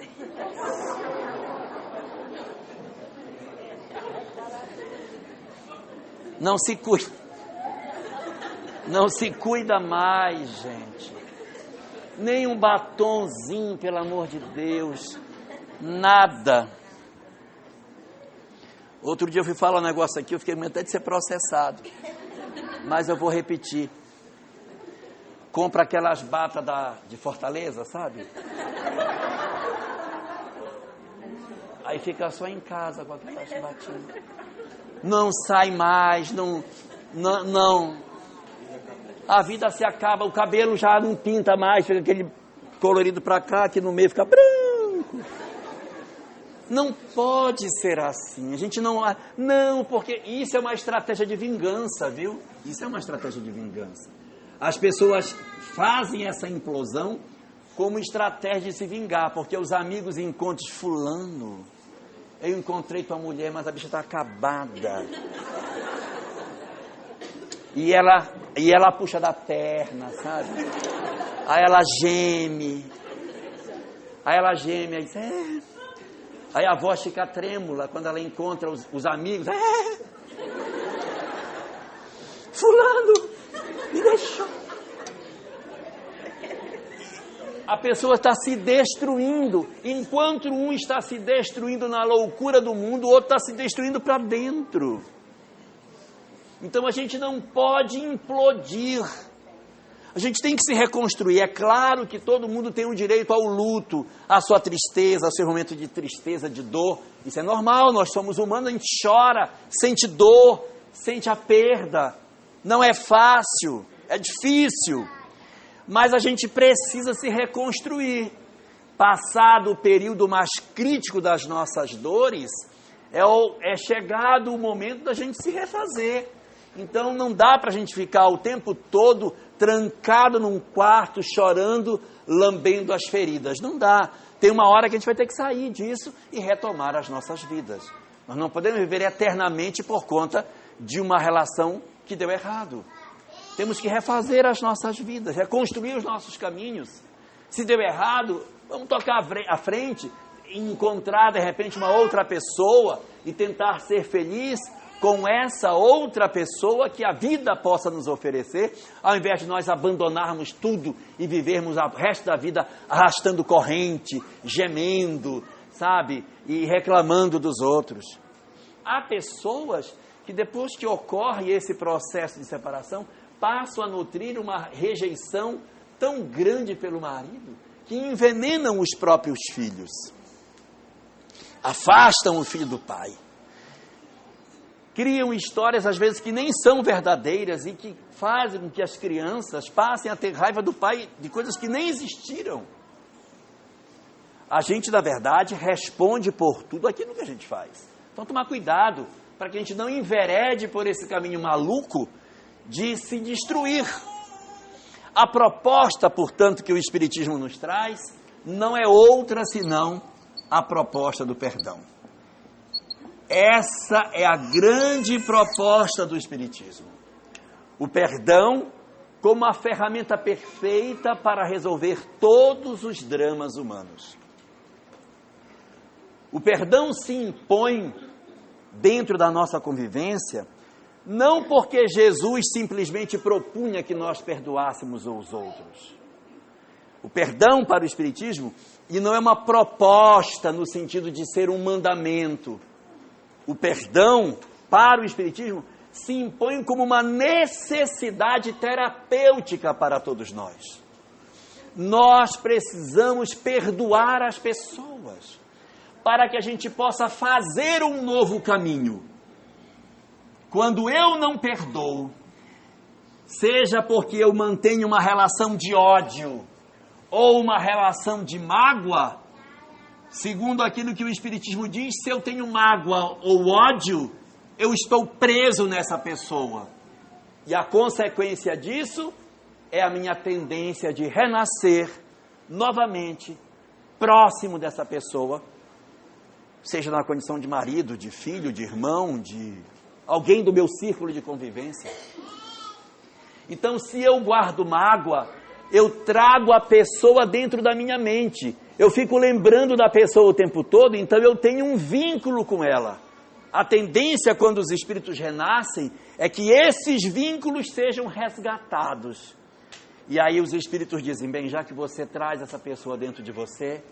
Não se cuida. Não se cuida mais, gente. Nem um batonzinho, pelo amor de Deus. Nada. Outro dia eu fui falar um negócio aqui, eu fiquei com medo até de ser processado. Mas eu vou repetir. Compra aquelas batas de Fortaleza, sabe? Aí fica só em casa com aquelas batinhas. Não sai mais, não. A vida se acaba, o cabelo já não pinta mais, fica aquele colorido para cá, aqui no meio fica branco. Não pode ser assim. A gente não, porque isso é uma estratégia de vingança, viu? Isso é uma estratégia de vingança. As pessoas fazem essa implosão como estratégia de se vingar, porque os amigos encontram fulano. Eu encontrei tua mulher, mas a bicha está acabada. E ela puxa da perna, sabe? Aí ela geme. Aí diz, Aí a voz fica trêmula quando ela encontra os amigos. Fulano, me deixou. A pessoa está se destruindo. Enquanto um está se destruindo na loucura do mundo, o outro está se destruindo para dentro. Então a gente não pode implodir. A gente tem que se reconstruir. É claro que todo mundo tem o direito ao luto, à sua tristeza, ao seu momento de tristeza, de dor. Isso é normal, nós somos humanos, a gente chora, sente dor, sente a perda. Não é fácil, é difícil. Mas a gente precisa se reconstruir. Passado o período mais crítico das nossas dores, é chegado o momento da gente se refazer. Então não dá para a gente ficar o tempo todo trancado num quarto, chorando, lambendo as feridas. Não dá. Tem uma hora que a gente vai ter que sair disso e retomar as nossas vidas. Nós não podemos viver eternamente por conta de uma relação que deu errado. Temos que refazer as nossas vidas, reconstruir os nossos caminhos. Se deu errado, vamos tocar à frente, encontrar de repente uma outra pessoa e tentar ser feliz com essa outra pessoa que a vida possa nos oferecer, ao invés de nós abandonarmos tudo e vivermos o resto da vida arrastando corrente, gemendo, sabe, e reclamando dos outros. Há pessoas que depois que ocorre esse processo de separação, passam a nutrir uma rejeição tão grande pelo marido que envenenam os próprios filhos. Afastam o filho do pai. Criam histórias, às vezes, que nem são verdadeiras e que fazem com que as crianças passem a ter raiva do pai de coisas que nem existiram. A gente, na verdade, responde por tudo aquilo que a gente faz. Então, tomar cuidado para que a gente não enverede por esse caminho maluco de se destruir. A proposta, portanto, que o Espiritismo nos traz, não é outra senão a proposta do perdão. Essa é a grande proposta do Espiritismo. O perdão como a ferramenta perfeita para resolver todos os dramas humanos. O perdão se impõe dentro da nossa convivência, não porque Jesus simplesmente propunha que nós perdoássemos os outros. O perdão para o Espiritismo, e não é uma proposta no sentido de ser um mandamento. O perdão para o Espiritismo se impõe como uma necessidade terapêutica para todos nós. Nós precisamos perdoar as pessoas para que a gente possa fazer um novo caminho. Quando eu não perdoo, seja porque eu mantenho uma relação de ódio ou uma relação de mágoa, segundo aquilo que o Espiritismo diz, se eu tenho mágoa ou ódio, eu estou preso nessa pessoa. E a consequência disso é a minha tendência de renascer novamente, próximo dessa pessoa, seja na condição de marido, de filho, de irmão, de alguém do meu círculo de convivência. Então, se eu guardo mágoa, eu trago a pessoa dentro da minha mente. Eu fico lembrando da pessoa o tempo todo, então eu tenho um vínculo com ela. A tendência, quando os espíritos renascem, é que esses vínculos sejam resgatados. E aí os espíritos dizem, bem, já que você traz essa pessoa dentro de você,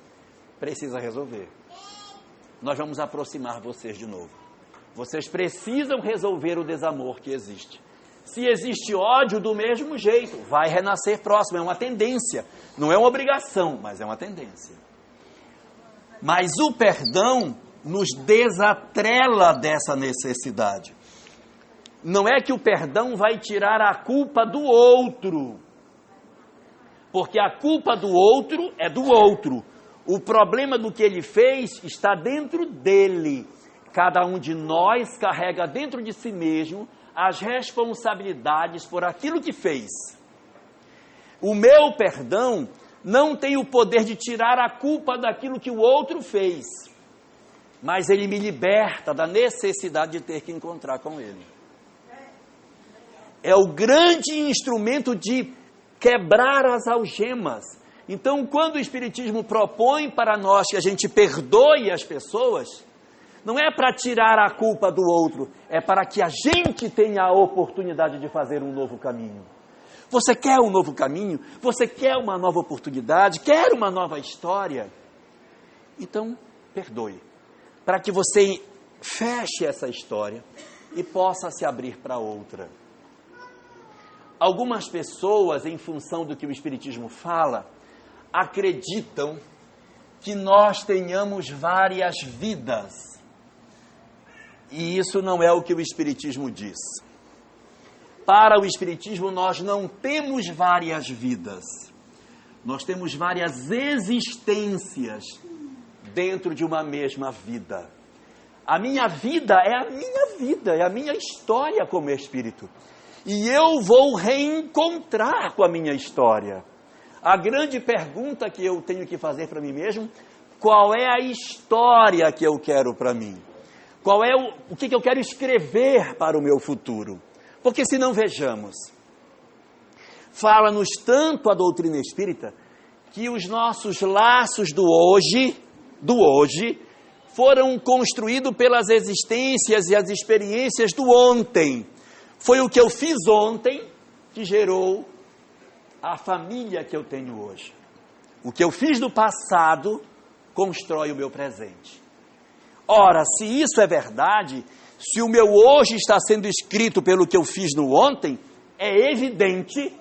precisa resolver. Nós vamos aproximar vocês de novo. Vocês precisam resolver o desamor que existe. Se existe ódio, do mesmo jeito, vai renascer próximo, é uma tendência. Não é uma obrigação, mas é uma tendência. Mas o perdão nos desatrela dessa necessidade. Não é que o perdão vai tirar a culpa do outro, porque a culpa do outro é do outro. O problema do que ele fez está dentro dele. Cada um de nós carrega dentro de si mesmo as responsabilidades por aquilo que fez. O meu perdão não tem o poder de tirar a culpa daquilo que o outro fez, mas ele me liberta da necessidade de ter que encontrar com ele. É o grande instrumento de quebrar as algemas. Então, quando o Espiritismo propõe para nós que a gente perdoe as pessoas, não é para tirar a culpa do outro, é para que a gente tenha a oportunidade de fazer um novo caminho. Você quer um novo caminho? Você quer uma nova oportunidade? Quer uma nova história? Então, perdoe. Para que você feche essa história e possa se abrir para outra. Algumas pessoas, em função do que o Espiritismo fala, acreditam que nós tenhamos várias vidas. E isso não é o que o Espiritismo diz. Para o Espiritismo, nós não temos várias vidas. Nós temos várias existências dentro de uma mesma vida. A minha vida é a minha vida, é a minha história como espírito. E eu vou reencontrar com a minha história. A grande pergunta que eu tenho que fazer para mim mesmo, qual é a história que eu quero para mim? Qual é o que eu quero escrever para o meu futuro? Porque se não, vejamos, fala-nos tanto a doutrina espírita que os nossos laços do hoje, foram construídos pelas existências e as experiências do ontem. Foi o que eu fiz ontem que gerou a família que eu tenho hoje. O que eu fiz no passado constrói o meu presente. Ora, se isso é verdade, se o meu hoje está sendo escrito pelo que eu fiz no ontem, é evidente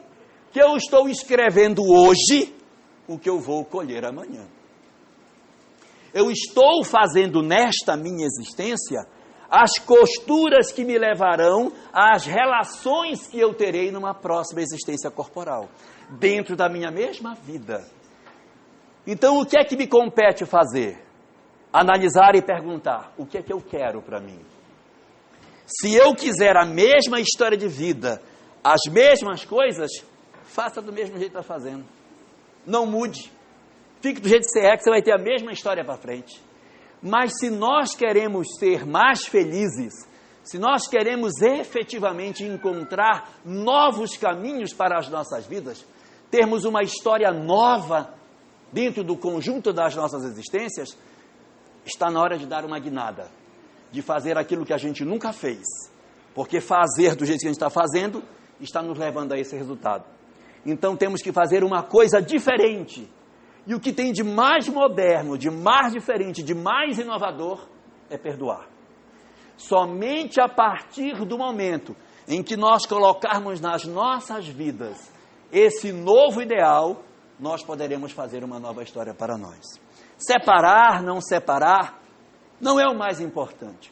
que eu estou escrevendo hoje o que eu vou colher amanhã. Eu estou fazendo nesta minha existência as costuras que me levarão às relações que eu terei numa próxima existência corporal, dentro da minha mesma vida. Então, o que é que me compete fazer? Analisar e perguntar, o que é que eu quero para mim? Se eu quiser a mesma história de vida, as mesmas coisas, faça do mesmo jeito que está fazendo. Não mude. Fique do jeito que você é, que você vai ter a mesma história para frente. Mas se nós queremos ser mais felizes, se nós queremos efetivamente encontrar novos caminhos para as nossas vidas, termos uma história nova dentro do conjunto das nossas existências, está na hora de dar uma guinada, de fazer aquilo que a gente nunca fez, porque fazer do jeito que a gente está fazendo, está nos levando a esse resultado. Então temos que fazer uma coisa diferente, e o que tem de mais moderno, de mais diferente, de mais inovador, é perdoar. Somente a partir do momento em que nós colocarmos nas nossas vidas esse novo ideal, nós poderemos fazer uma nova história para nós. Separar, não separar, não é o mais importante.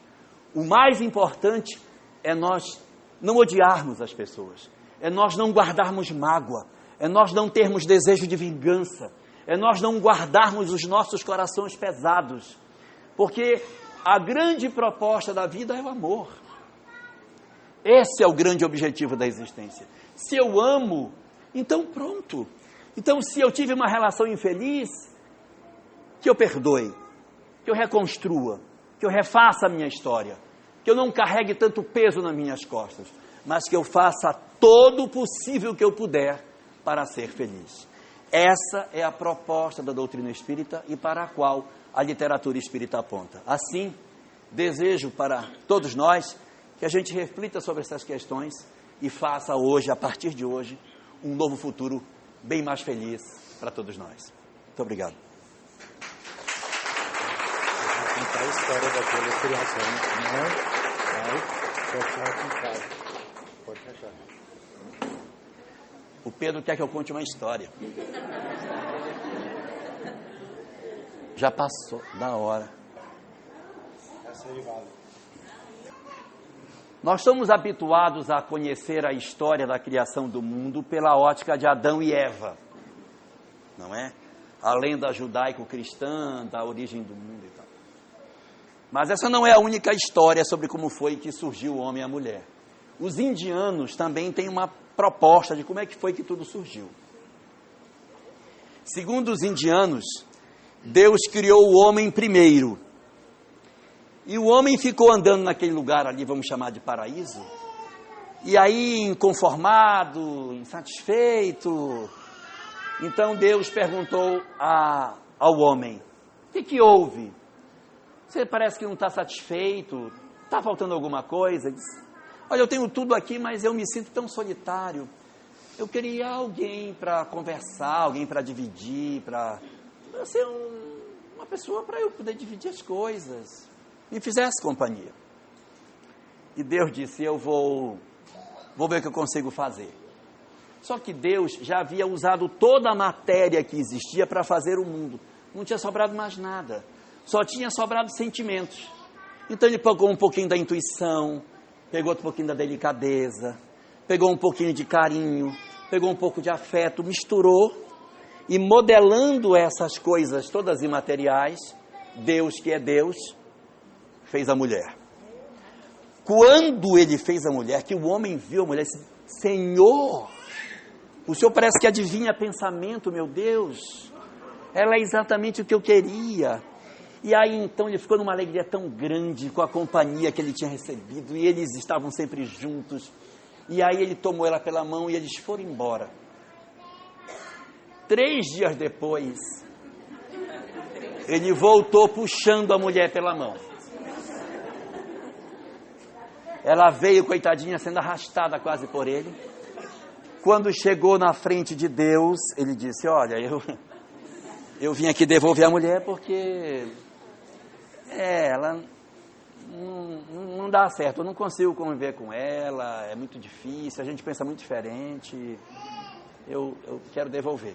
O mais importante é nós não odiarmos as pessoas, é nós não guardarmos mágoa, é nós não termos desejo de vingança, é nós não guardarmos os nossos corações pesados, porque a grande proposta da vida é o amor. Esse é o grande objetivo da existência. Se eu amo, então pronto. Então, se eu tive uma relação infeliz, que eu perdoe, que eu reconstrua, que eu refaça a minha história, que eu não carregue tanto peso nas minhas costas, mas que eu faça todo o possível que eu puder para ser feliz. Essa é a proposta da doutrina espírita e para a qual a literatura espírita aponta. Assim, desejo para todos nós que a gente reflita sobre essas questões e faça hoje, a partir de hoje, um novo futuro bem mais feliz para todos nós. Muito obrigado. Contar a história daquela criação, não vai fechar com casa. Pode fechar. O Pedro quer que eu conte uma história. Já passou da hora. Essa aí vale. Nós estamos habituados a conhecer a história da criação do mundo pela ótica de Adão e Eva, não é? A lenda judaico-cristã da origem do mundo e tal. Mas essa não é a única história sobre como foi que surgiu o homem e a mulher. Os indianos também têm uma proposta de como é que foi que tudo surgiu. Segundo os indianos, Deus criou o homem primeiro. E o homem ficou andando naquele lugar ali, vamos chamar de paraíso. E aí, inconformado, insatisfeito, então Deus perguntou ao homem: o que houve? Você parece que não está satisfeito, está faltando alguma coisa? Ele disse: olha, eu tenho tudo aqui, mas eu me sinto tão solitário. Eu queria alguém para conversar, alguém para dividir, para ser uma pessoa para eu poder dividir as coisas, me fizesse companhia. E Deus disse: eu vou ver o que eu consigo fazer. Só que Deus já havia usado toda a matéria que existia para fazer o mundo. Não tinha sobrado mais nada. Só tinha sobrado sentimentos. Então ele pegou um pouquinho da intuição, pegou um pouquinho da delicadeza, pegou um pouquinho de carinho, pegou um pouco de afeto, misturou, e modelando essas coisas todas imateriais, Deus, que é Deus, fez a mulher. Quando ele fez a mulher, que o homem viu a mulher, disse: Senhor, o Senhor parece que adivinha pensamento, meu Deus, ela é exatamente o que eu queria. E aí então ele ficou numa alegria tão grande com a companhia que ele tinha recebido, e eles estavam sempre juntos. E aí ele tomou ela pela mão e eles foram embora. 3 dias depois, ele voltou puxando a mulher pela mão. Ela veio, coitadinha, sendo arrastada quase por ele. Quando chegou na frente de Deus, ele disse: olha, eu vim aqui devolver a mulher porque ela não dá certo, eu não consigo conviver com ela, é muito difícil, a gente pensa muito diferente, eu quero devolver.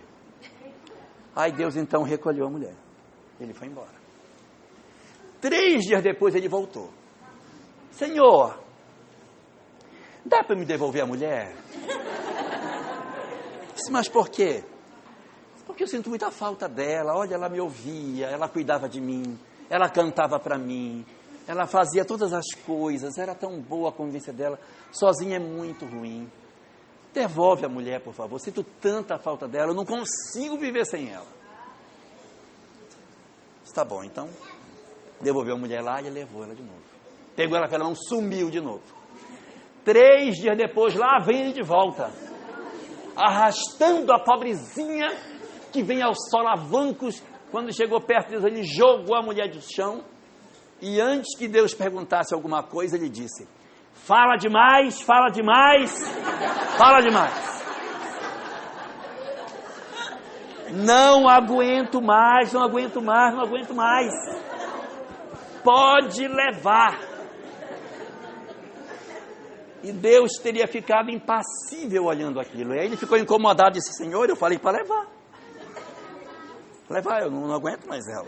Aí Deus então recolheu a mulher, ele foi embora. 3 dias depois ele voltou: Senhor, dá para me devolver a mulher? Disse: mas por quê? Porque eu sinto muita falta dela. Olha, ela me ouvia, ela cuidava de mim, ela cantava para mim, ela fazia todas as coisas, era tão boa a convivência dela. Sozinha é muito ruim. Devolve a mulher, por favor. Sinto tanta falta dela, eu não consigo viver sem ela. Está bom, então devolveu a mulher lá e levou ela de novo. Pegou ela pela mão, sumiu de novo. 3 dias depois, lá vem ele de volta, arrastando a pobrezinha, que vem aos solavancos. Quando chegou perto de Deus, ele jogou a mulher do chão, e antes que Deus perguntasse alguma coisa, ele disse: fala demais, fala demais, fala demais. Não aguento mais, não aguento mais, não aguento mais. Pode levar. E Deus teria ficado impassível olhando aquilo. E aí ele ficou incomodado e disse: Senhor, eu falei para levar. Levar, eu não aguento mais ela.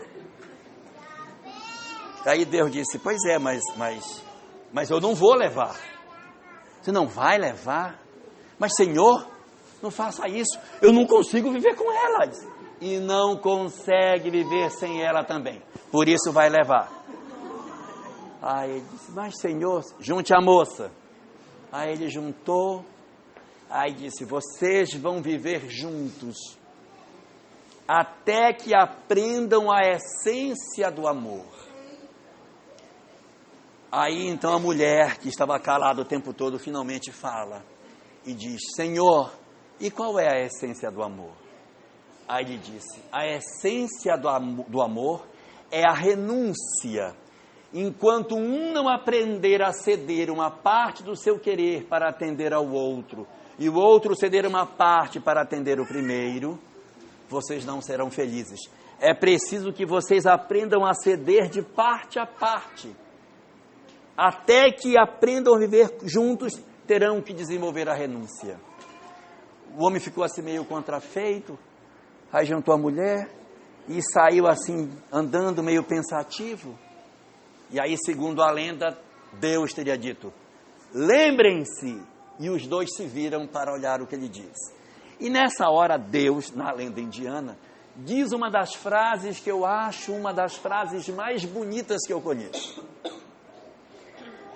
Aí Deus disse: pois é, mas eu não vou levar. Você não vai levar? Mas Senhor, não faça isso, eu não consigo viver com ela. E não consegue viver sem ela também, por isso vai levar. Aí ele disse: mas Senhor, junte a moça. Aí ele juntou, aí disse: vocês vão viver juntos, até que aprendam a essência do amor. Aí então a mulher, que estava calada o tempo todo, finalmente fala e diz: Senhor, e qual é a essência do amor? Aí ele disse: a essência do amor é a renúncia. Enquanto um não aprender a ceder uma parte do seu querer para atender ao outro, e o outro ceder uma parte para atender o primeiro, vocês não serão felizes. É preciso que vocês aprendam a ceder de parte a parte. Até que aprendam a viver juntos, terão que desenvolver a renúncia. O homem ficou assim meio contrafeito, aí juntou a mulher e saiu assim, andando meio pensativo. E aí, segundo a lenda, Deus teria dito: lembrem-se. E os dois se viram para olhar o que ele diz. E nessa hora, Deus, na lenda indiana, diz uma das frases que eu acho uma das frases mais bonitas que eu conheço.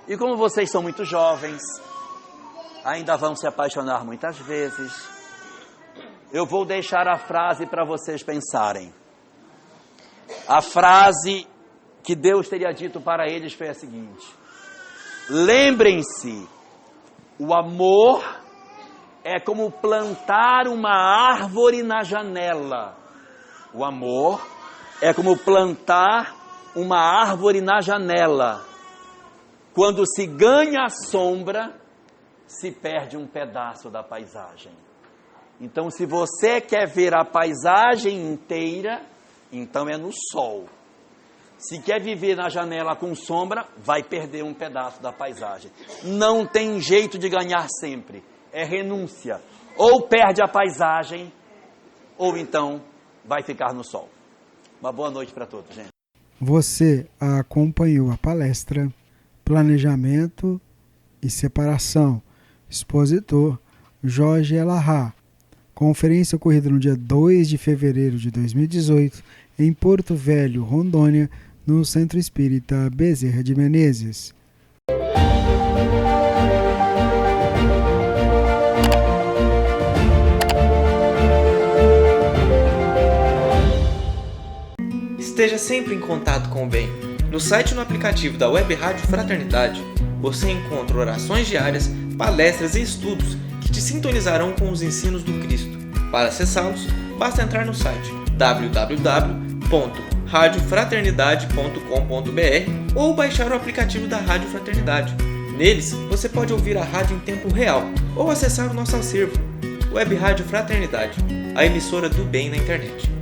E como vocês são muito jovens, ainda vão se apaixonar muitas vezes, eu vou deixar a frase para vocês pensarem. A frase que Deus teria dito para eles foi a seguinte: lembrem-se, o amor é como plantar uma árvore na janela. O amor é como plantar uma árvore na janela. Quando se ganha a sombra, se perde um pedaço da paisagem. Então, se você quer ver a paisagem inteira, então é no sol. Se quer viver na janela com sombra, vai perder um pedaço da paisagem. Não tem jeito de ganhar sempre. É renúncia. Ou perde a paisagem, ou então vai ficar no sol. Uma boa noite para todos, gente. Você acompanhou a palestra Planejamento e Separação, expositor Jorge Elahá. Conferência ocorrida no dia 2 de fevereiro de 2018, em Porto Velho, Rondônia, no Centro Espírita Bezerra de Menezes. Esteja sempre em contato com o bem. No site e no aplicativo da Web Rádio Fraternidade, você encontra orações diárias, palestras e estudos que te sintonizarão com os ensinos do Cristo. Para acessá-los, basta entrar no site www.radiofraternidade.com.br ou baixar o aplicativo da Rádio Fraternidade. Neles, você pode ouvir a rádio em tempo real ou acessar o nosso acervo. Web Rádio Fraternidade, a emissora do bem na internet.